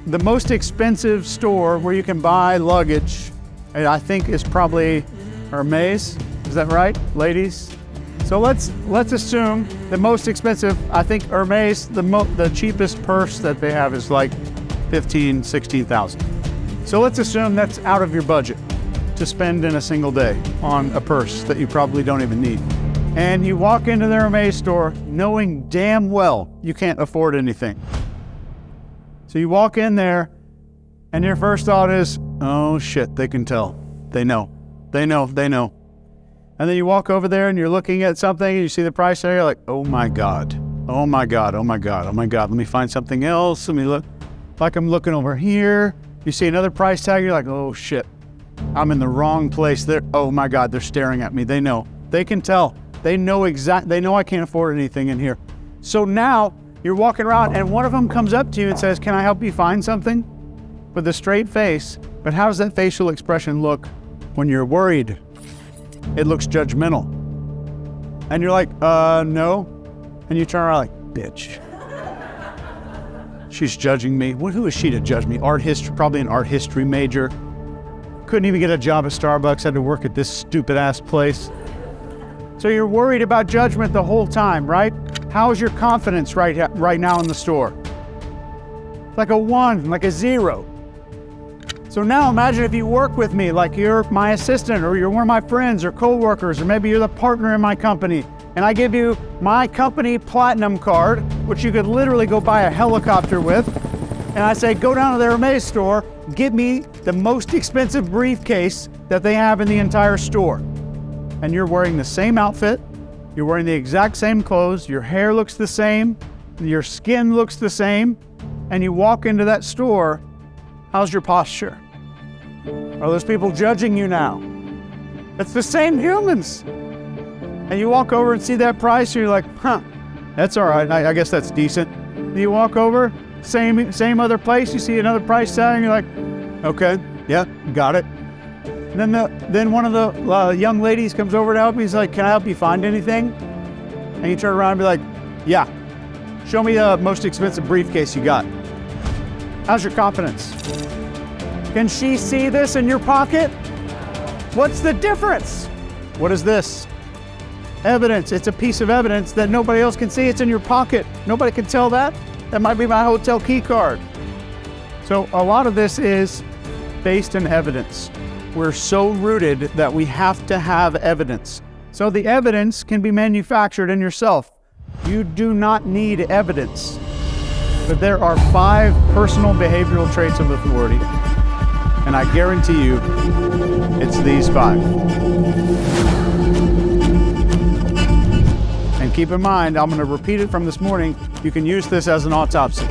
the most expensive store where you can buy luggage, I think, is probably Hermes. Is that right, ladies? So let's assume the most expensive, I think Hermes, the cheapest purse that they have is like 15, 16,000. So let's assume that's out of your budget to spend in a single day on a purse that you probably don't even need. And you walk into the Hermes store knowing damn well you can't afford anything. So you walk in there and your first thought is, oh shit, they can tell. They know. And then you walk over there and you're looking at something and you see the price tag, you're like, oh my God, let me find something else. Let me look, like I'm looking over here. You see another price tag, you're like, oh shit, I'm in the wrong place. Oh my God, they're staring at me. They know, they can tell. They know I can't afford anything in here. So now you're walking around and one of them comes up to you and says, can I help you find something? With a straight face. But how does that facial expression look when you're worried? It looks judgmental. And you're like, no. And you turn around like, bitch. She's judging me. Who is she to judge me? Art history, probably an art history major. Couldn't even get a job at Starbucks, had to work at this stupid ass place. So you're worried about judgment the whole time, right? How is your confidence right now in the store? Like a 1, like a 0. So now imagine if you work with me, like you're my assistant or you're one of my friends or coworkers, or maybe you're the partner in my company, and I give you my company platinum card, which you could literally go buy a helicopter with, and I say, go down to the Hermes store, get me the most expensive briefcase that they have in the entire store. And you're wearing the same outfit, you're wearing the exact same clothes, your hair looks the same, your skin looks the same, and you walk into that store, how's your posture? Are those people judging you now? It's the same humans. And you walk over and see that price, and you're like, huh, that's all right, I guess that's decent. And you walk over, same other place, you see another price tag, and you're like, okay, yeah, got it. And then one of the young ladies comes over to help me. He's like, can I help you find anything? And you turn around and be like, yeah, show me the most expensive briefcase you got. How's your confidence? Can she see this in your pocket? What's the difference? What is this? Evidence. It's a piece of evidence that nobody else can see. It's in your pocket. Nobody can tell that. That might be my hotel key card. So a lot of this is based in evidence. We're so rooted that we have to have evidence. So the evidence can be manufactured in yourself. You do not need evidence. But there are 5 personal behavioral traits of authority. And I guarantee you, it's these 5. And keep in mind, I'm going to repeat it from this morning. You can use this as an autopsy.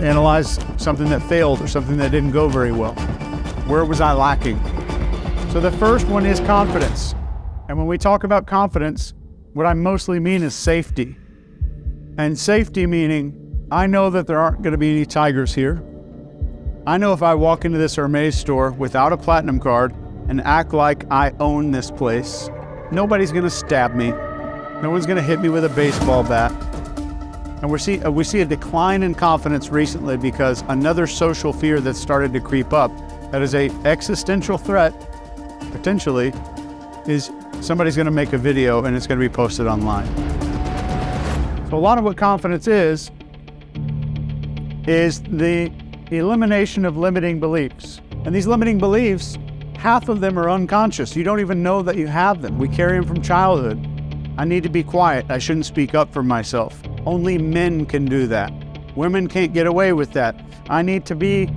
Analyze something that failed or something that didn't go very well. Where was I lacking? So the first one is confidence. And when we talk about confidence, what I mostly mean is safety. And safety meaning, I know that there aren't going to be any tigers here. I know if I walk into this Hermes store without a platinum card and act like I own this place, nobody's going to stab me. No one's going to hit me with a baseball bat. And we see a decline in confidence recently because another social fear that's started to creep up, that is an existential threat, potentially, is somebody's going to make a video and it's going to be posted online. So a lot of what confidence is the elimination of limiting beliefs. And these limiting beliefs, half of them are unconscious. You don't even know that you have them. We carry them from childhood. I need to be quiet. I shouldn't speak up for myself. Only men can do that. Women can't get away with that. I need to be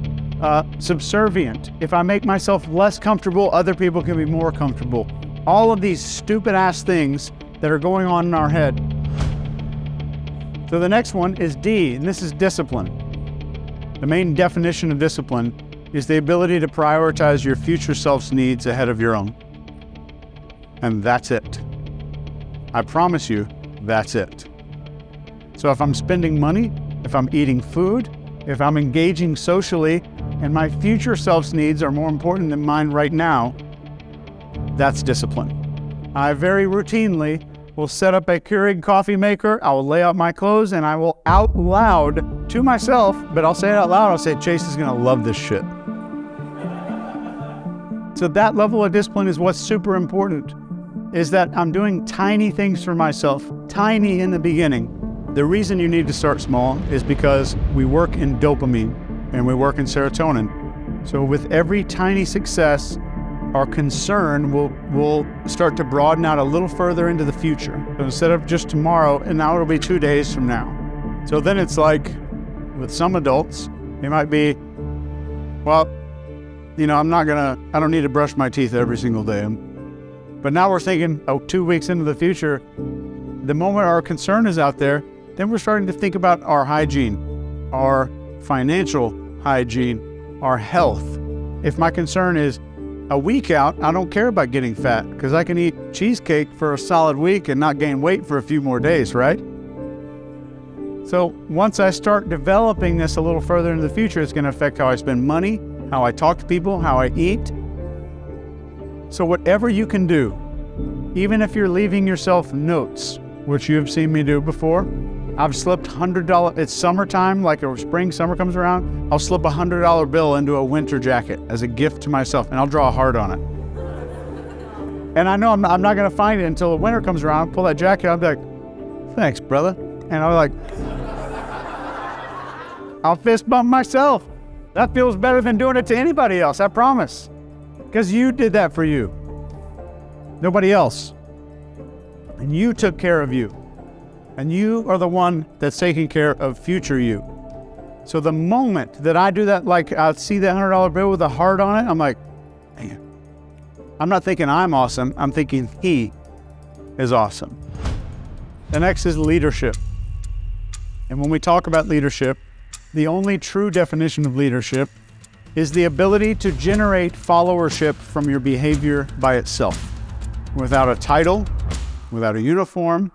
subservient. If I make myself less comfortable, other people can be more comfortable. All of these stupid ass things that are going on in our head. So the next one is D, and this is discipline. The main definition of discipline is the ability to prioritize your future self's needs ahead of your own. And that's it. I promise you, that's it. So if I'm spending money, if I'm eating food, if I'm engaging socially, and my future self's needs are more important than mine right now, that's discipline. I very routinely will set up a Keurig coffee maker, I will lay out my clothes, and I will out loud to myself, but I'll say it out loud. I'll say, Chase is going to love this shit. So that level of discipline is what's super important, is that I'm doing tiny things for myself, tiny in the beginning. The reason you need to start small is because we work in dopamine and we work in serotonin. So with every tiny success, our concern will start to broaden out a little further into the future. So instead of just tomorrow, and now it'll be 2 days from now. So then it's like, with some adults, it might be, well, I don't need to brush my teeth every single day. But now we're thinking, 2 weeks into the future, the moment our concern is out there, then we're starting to think about our hygiene, our financial hygiene, our health. If my concern is a week out, I don't care about getting fat because I can eat cheesecake for a solid week and not gain weight for a few more days, right? So once I start developing this a little further into the future, it's going to affect how I spend money, how I talk to people, how I eat. So whatever you can do, even if you're leaving yourself notes, which you have seen me do before, I've slipped $100, it's summertime, like summer comes around, I'll slip $100 bill into a winter jacket as a gift to myself, and I'll draw a heart on it. And I know I'm not gonna find it until the winter comes around, pull that jacket, I'll be like, thanks, brother. And I'll fist bump myself. That feels better than doing it to anybody else, I promise. Because you did that for you. Nobody else. And you took care of you. And you are the one that's taking care of future you. So the moment that I do that, like I see that $100 bill with a heart on it, I'm like, man. I'm not thinking I'm awesome, I'm thinking he is awesome. The next is leadership. And when we talk about leadership, the only true definition of leadership is the ability to generate followership from your behavior by itself, without a title, without a uniform,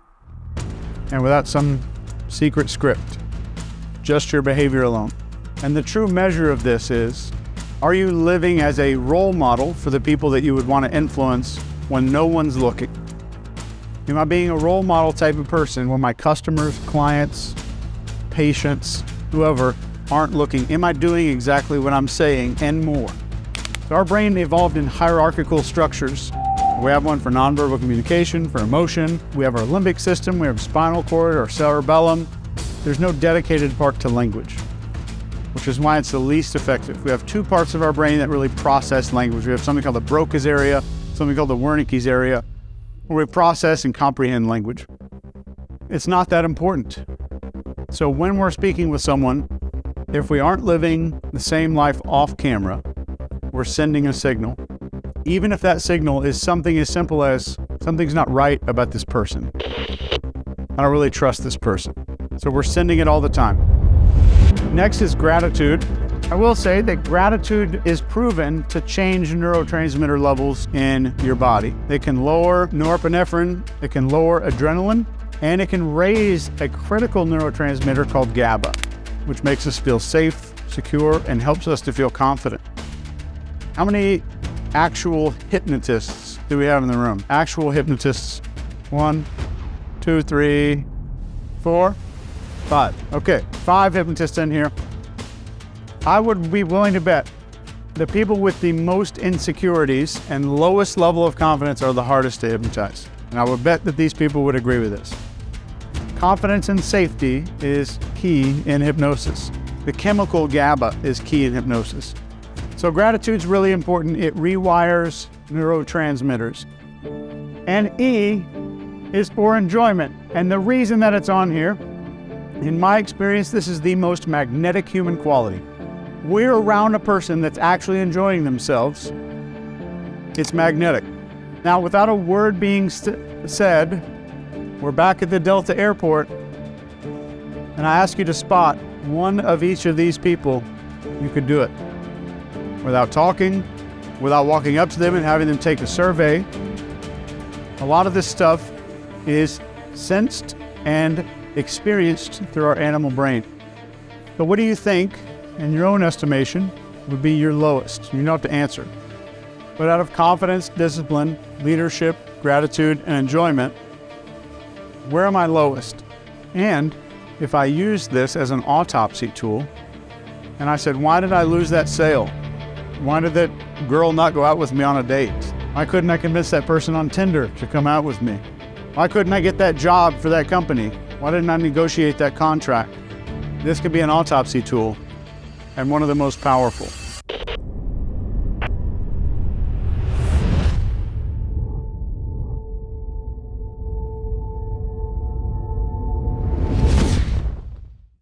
and without some secret script, just your behavior alone. And the true measure of this is, are you living as a role model for the people that you would want to influence when no one's looking? Am I being a role model type of person when my customers, clients, patients, whoever aren't looking? Am I doing exactly what I'm saying and more? So our brain evolved in hierarchical structures. We have one for nonverbal communication, for emotion. We have our limbic system, we have spinal cord, our cerebellum. There's no dedicated part to language, which is why it's the least effective. We have two parts of our brain that really process language. We have something called the Broca's area, something called the Wernicke's area, where we process and comprehend language. It's not that important. So when we're speaking with someone, if we aren't living the same life off camera, we're sending a signal. Even if that signal is something as simple as, something's not right about this person. I don't really trust this person. So we're sending it all the time. Next is gratitude. I will say that gratitude is proven to change neurotransmitter levels in your body. It can lower norepinephrine, it can lower adrenaline, and it can raise a critical neurotransmitter called GABA, which makes us feel safe, secure, and helps us to feel confident. How many actual hypnotists do we have in the room? Actual hypnotists. 1, 2, 3, 4, 5. Okay, 5 hypnotists in here. I would be willing to bet the people with the most insecurities and lowest level of confidence are the hardest to hypnotize. And I would bet that these people would agree with this. Confidence and safety is key in hypnosis. The chemical GABA is key in hypnosis. So gratitude's really important. It rewires neurotransmitters. And E is for enjoyment. And the reason that it's on here, in my experience, this is the most magnetic human quality. We're around a person that's actually enjoying themselves. It's magnetic. Now, without a word being said, we're back at the Delta airport, and I ask you to spot one of each of these people. You could do it without talking, without walking up to them and having them take a survey. A lot of this stuff is sensed and experienced through our animal brain. But what do you think, in your own estimation, would be your lowest? You don't have to answer. But out of confidence, discipline, leadership, gratitude, and enjoyment, where am I lowest? And if I used this as an autopsy tool, and I said, why did I lose that sale? Why did that girl not go out with me on a date? Why couldn't I convince that person on Tinder to come out with me? Why couldn't I get that job for that company? Why didn't I negotiate that contract? This could be an autopsy tool, and one of the most powerful.